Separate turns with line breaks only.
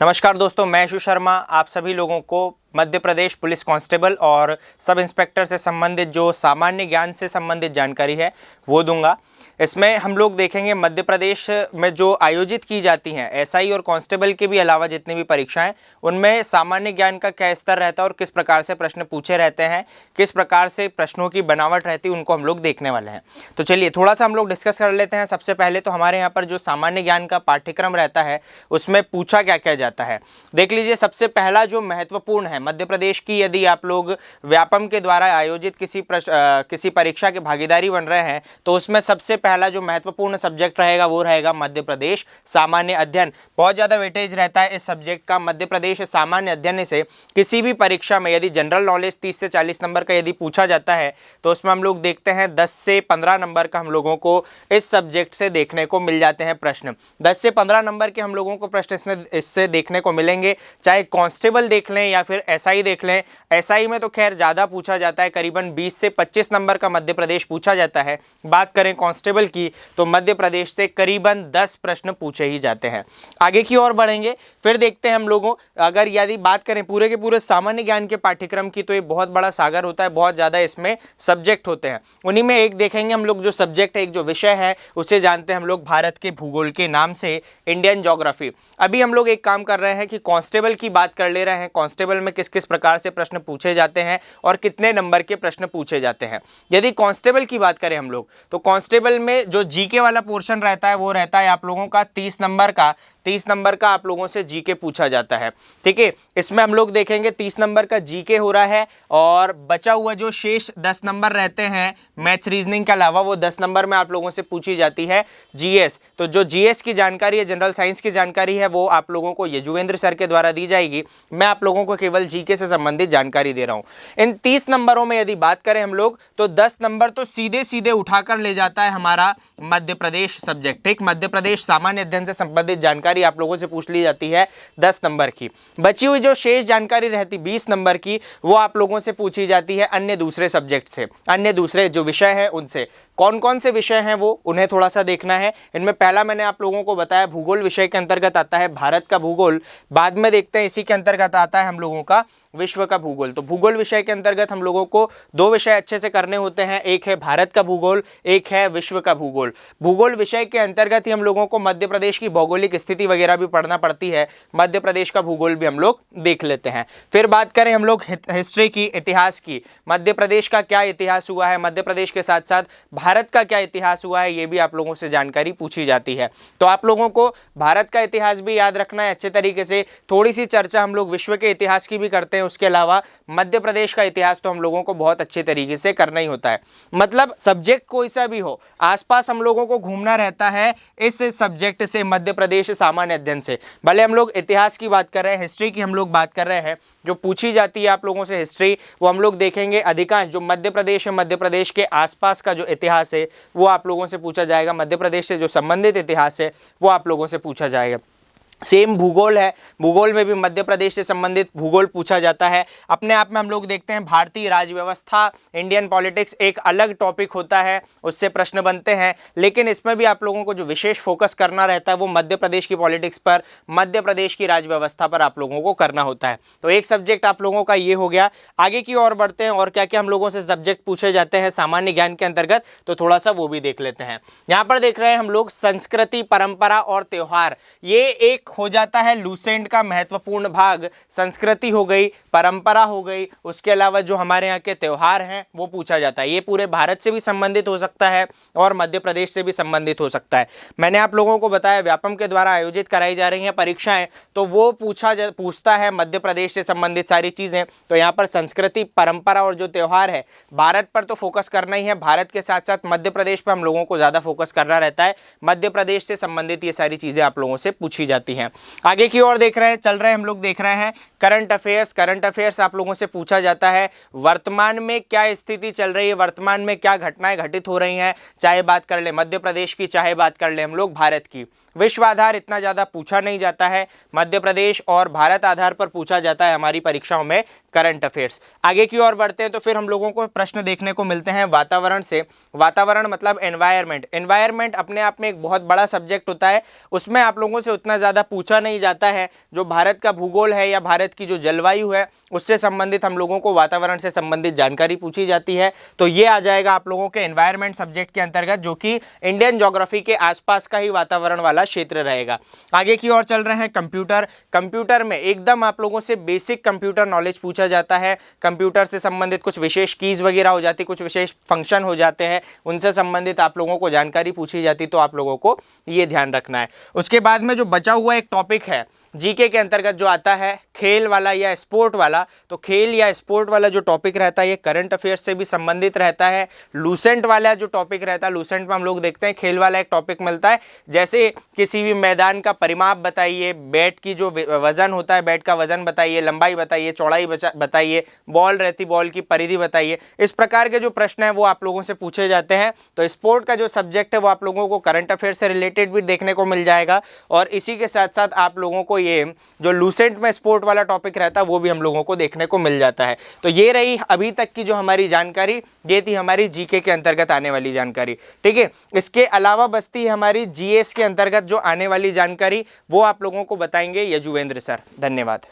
नमस्कार दोस्तों, मैं यशु शर्मा आप सभी लोगों को मध्य प्रदेश पुलिस कांस्टेबल और सब इंस्पेक्टर से संबंधित जो सामान्य ज्ञान से संबंधित जानकारी है वो दूंगा। इसमें हम लोग देखेंगे मध्य प्रदेश में जो आयोजित की जाती हैं एसआई और कांस्टेबल के भी अलावा जितनी भी परीक्षाएं, उनमें सामान्य ज्ञान का क्या स्तर रहता है और किस प्रकार से प्रश्न पूछे रहते हैं, किस प्रकार से प्रश्नों की बनावट रहती है, उनको हम लोग देखने वाले हैं। तो चलिए थोड़ा सा हम लोग डिस्कस कर लेते हैं। सबसे पहले तो हमारे यहाँ पर जो सामान्य ज्ञान का पाठ्यक्रम रहता है उसमें पूछा क्या क्या जाता है, देख लीजिए। सबसे पहला जो महत्वपूर्ण है मध्य प्रदेश की, यदि आप लोग व्यापम के द्वारा आयोजित किसी परीक्षा के भागीदारी बन रहे हैं तो उसमें सबसे पहला जो महत्वपूर्ण सब्जेक्ट रहेगा वो रहेगा मध्य प्रदेश सामान्य अध्ययन। बहुत ज़्यादा वेटेज रहता है इस सब्जेक्ट का। मध्य प्रदेश सामान्य अध्ययन से किसी भी परीक्षा में यदि जनरल नॉलेज 30 से 40 नंबर का यदि पूछा जाता है तो उसमें हम लोग देखते हैं 10 से 15 नंबर का हम लोगों को इस सब्जेक्ट से देखने को मिल जाते हैं प्रश्न। 10 से 15 नंबर के हम लोगों को प्रश्न इससे देखने को मिलेंगे, चाहे कांस्टेबल देख लें या फिर एसआई देख लें। एसआई में तो खैर ज़्यादा पूछा जाता है, करीबन 20 से 25 नंबर का मध्य प्रदेश पूछा जाता है। बात करें कांस्टेबल की तो मध्य प्रदेश से करीबन 10 प्रश्न पूछे ही जाते हैं। आगे की ओर बढ़ेंगे, फिर देखते हैं हम लोगों, अगर यदि बात करें पूरे के पूरे सामान्य ज्ञान के पाठ्यक्रम की तो ये बहुत बड़ा सागर होता है, बहुत ज़्यादा इसमें सब्जेक्ट होते हैं। उन्हीं में एक देखेंगे हम लोग जो सब्जेक्ट है, एक जो विषय है उसे जानते हैं हम लोग भारत के भूगोल के नाम से, इंडियन ज्योग्राफी। अभी हम लोग एक काम कर रहे हैं कि कांस्टेबल की बात कर ले रहे हैं, कांस्टेबल में किस किस प्रकार से प्रश्न पूछे जाते हैं और कितने नंबर के प्रश्न पूछे जाते हैं। यदि कांस्टेबल की बात करें हम लोग तो कांस्टेबल में जो जीके वाला पोर्शन रहता है वो रहता है आप लोगों का 30 नंबर का। 30 नंबर का आप लोगों से जीके पूछा जाता है, ठीक है। इसमें हम लोग देखेंगे 30 नंबर का जीके हो रहा है और बचा हुआ जो शेष 10 नंबर रहते हैं मैथ्स रीजनिंग के अलावा, वो 10 नंबर में आप लोगों से पूछी जाती है जीएस। तो जो जीएस की जानकारी है, जनरल साइंस की जानकारी है, वो आप लोगों को यजुवेंद्र सर के द्वारा दी जाएगी। मैं आप लोगों को केवल जीके से संबंधित जानकारी दे रहा हूं। इन 30 नंबरों में यदि बात करें हम लोग तो 10 नंबर तो सीधे सीधे उठाकर ले जाता है हमारा मध्य प्रदेश सब्जेक्ट, ठीक। मध्य प्रदेश सामान्य अध्ययन से संबंधित जानकारी आप लोगों से पूछ ली जाती है 10 नंबर की। बची हुई जो शेष जानकारी रहती 20 नंबर की, वो आप लोगों से पूछी जाती है अन्य दूसरे सब्जेक्ट से, अन्य दूसरे जो विषय है उनसे। कौन कौन से विषय हैं वो उन्हें थोड़ा सा देखना है। इनमें पहला मैंने आप लोगों को बताया भूगोल विषय के अंतर्गत आता है भारत का भूगोल। बाद में देखते हैं इसी के अंतर्गत आता है हम लोगों का विश्व का भूगोल। तो भूगोल विषय के अंतर्गत हम लोगों को 2 विषय अच्छे से करने होते हैं, एक है भारत का भूगोल, एक है विश्व का भूगोल। भूगोल विषय के अंतर्गत ही हम लोगों को मध्य प्रदेश की भौगोलिक स्थिति वगैरह भी पढ़ना पड़ती है। मध्य प्रदेश का भूगोल भी हम लोग देख लेते हैं। फिर बात करें हम लोग हिस्ट्री की, इतिहास की, मध्य प्रदेश का क्या इतिहास हुआ है, मध्य प्रदेश के साथ साथ भारत का क्या इतिहास हुआ है, ये भी आप लोगों से जानकारी पूछी जाती है। तो आप लोगों को भारत का इतिहास भी याद रखना है अच्छे तरीके से। थोड़ी सी चर्चा हम लोग विश्व के इतिहास की भी करते हैं, उसके अलावा मध्य प्रदेश का इतिहास तो हम लोगों को बहुत अच्छे तरीके से करना ही होता है। मतलब सब्जेक्ट कोई सा भी हो, आसपास हम लोगों को घूमना रहता है इस सब्जेक्ट से, मध्य प्रदेश सामान्य अध्ययन से। भले हम लोग इतिहास की बात कर रहे हैं, हिस्ट्री की हम लोग बात कर रहे हैं, जो पूछी जाती है आप लोगों से हिस्ट्री, वो हम लोग देखेंगे अधिकांश जो मध्य प्रदेश है, मध्य प्रदेश के आसपास का जो इतिहास है वो आप लोगों से पूछा जाएगा। मध्य प्रदेश से जो संबंधित इतिहास है वो आप लोगों से पूछा जाएगा। सेम भूगोल है, भूगोल में भी मध्य प्रदेश से संबंधित भूगोल पूछा जाता है। अपने आप में हम लोग देखते हैं भारतीय राज्य व्यवस्था, इंडियन पॉलिटिक्स एक अलग टॉपिक होता है, उससे प्रश्न बनते हैं। लेकिन इसमें भी आप लोगों को जो विशेष फोकस करना रहता है वो मध्य प्रदेश की पॉलिटिक्स पर, मध्य प्रदेश की राज्य व्यवस्था पर आप लोगों को करना होता है। तो एक सब्जेक्ट आप लोगों का ये हो गया। आगे की ओर बढ़ते हैं और क्या क्या हम लोगों से सब्जेक्ट पूछे जाते हैं सामान्य ज्ञान के अंतर्गत, तो थोड़ा सा वो भी देख लेते हैं। यहाँ पर देख रहे हैं हम लोग संस्कृति, परंपरा और त्योहार। ये एक हो जाता है लूसेंट का महत्वपूर्ण भाग। संस्कृति हो गई, परंपरा हो गई, उसके अलावा जो हमारे यहाँ के त्योहार हैं वो पूछा जाता है। ये पूरे भारत से भी संबंधित हो सकता है और मध्य प्रदेश से भी संबंधित हो सकता है। मैंने आप लोगों को बताया व्यापम के द्वारा आयोजित कराई जा रही हैं परीक्षाएं, तो वो पूछता है मध्य प्रदेश से संबंधित सारी चीजें। तो यहाँ पर संस्कृति, परंपरा और जो त्योहार है, भारत पर तो फोकस करना ही है, भारत के साथ साथ मध्य प्रदेश पर हम लोगों को ज्यादा फोकस करना रहता है। मध्य प्रदेश से संबंधित ये सारी चीजें आप लोगों से पूछी जाती हैं। आगे की ओर देख रहे हैं, चल रहे हैं हम लोग देख रहे हैं करंट अफेयर्स आप लोगों से पूछा जाता है वर्तमान में क्या स्थिति चल रही है, वर्तमान में क्या घटनाएं घटित हो रही हैं, चाहे बात कर ले मध्य प्रदेश की, चाहे बात कर ले हम लोग भारत की। विश्व आधार इतना ज़्यादा पूछा नहीं जाता है, मध्य प्रदेश और भारत आधार पर पूछा जाता है हमारी परीक्षाओं में करंट अफेयर्स। आगे की ओर बढ़ते हैं तो फिर हम लोगों को प्रश्न देखने को मिलते हैं वातावरण से। वातावरण मतलब एनवायरनमेंट। एनवायरनमेंट अपने आप में एक बहुत बड़ा सब्जेक्ट होता है, उसमें आप लोगों से उतना ज़्यादा पूछा नहीं जाता है। जो भारत का भूगोल है या भारत की जो जलवायु है उससे संबंधित हम लोगों को वातावरण से संबंधित जानकारी पूछी जाती है, तो ये आ जाएगा आप लोगों के एनवायरनमेंट सब्जेक्ट के अंतर्गत, जो कि इंडियन ज्योग्राफी के आसपास का ही वातावरण वाला क्षेत्र रहेगा। आगे की ओर चल रहे हैं कंप्यूटर। कंप्यूटर में एकदम आप लोगों से बेसिक कंप्यूटर नॉलेज पूछा जाता है। कंप्यूटर से संबंधित कुछ विशेष कीज वगैरह हो जाती, कुछ विशेष फंक्शन हो जाते हैं, उनसे संबंधित आप लोगों को जानकारी पूछी जाती, तो आप लोगों को ये ध्यान रखना है। उसके बाद में जो बचा हुआ एक टॉपिक है जीके के अंतर्गत जो आता है खेल वाला या स्पोर्ट वाला, तो खेल या स्पोर्ट वाला जो टॉपिक रहता है ये करंट अफेयर्स से भी संबंधित रहता है। लूसेंट वाला जो टॉपिक रहता है, लूसेंट में हम लोग देखते हैं खेल वाला एक टॉपिक मिलता है, जैसे किसी भी मैदान का परिमाप बताइए, बैट की जो वजन होता है बैट का वजन बताइए, लंबाई बताइए, चौड़ाई बताइए, बॉल रहती बॉल की परिधि बताइए। इस प्रकार के जो प्रश्न है वो आप लोगों से पूछे जाते हैं। तो स्पोर्ट का जो सब्जेक्ट है वो आप लोगों को करंट अफेयर से रिलेटेड भी देखने को मिल जाएगा, और इसी के साथ साथ आप लोगों को ये जो लूसेंट में स्पोर्ट वाला टॉपिक रहता है वो भी हम लोगों को देखने को मिल जाता है। तो ये रही अभी तक की जो हमारी जानकारी, ये थी हमारी जीके के अंतर्गत आने वाली जानकारी। ठीक है, इसके अलावा बचती है हमारी जीएस के अंतर्गत जो आने वाली जानकारी, वो आप लोगों को बताएंगे यजुवेंद्र सर। धन्यवाद।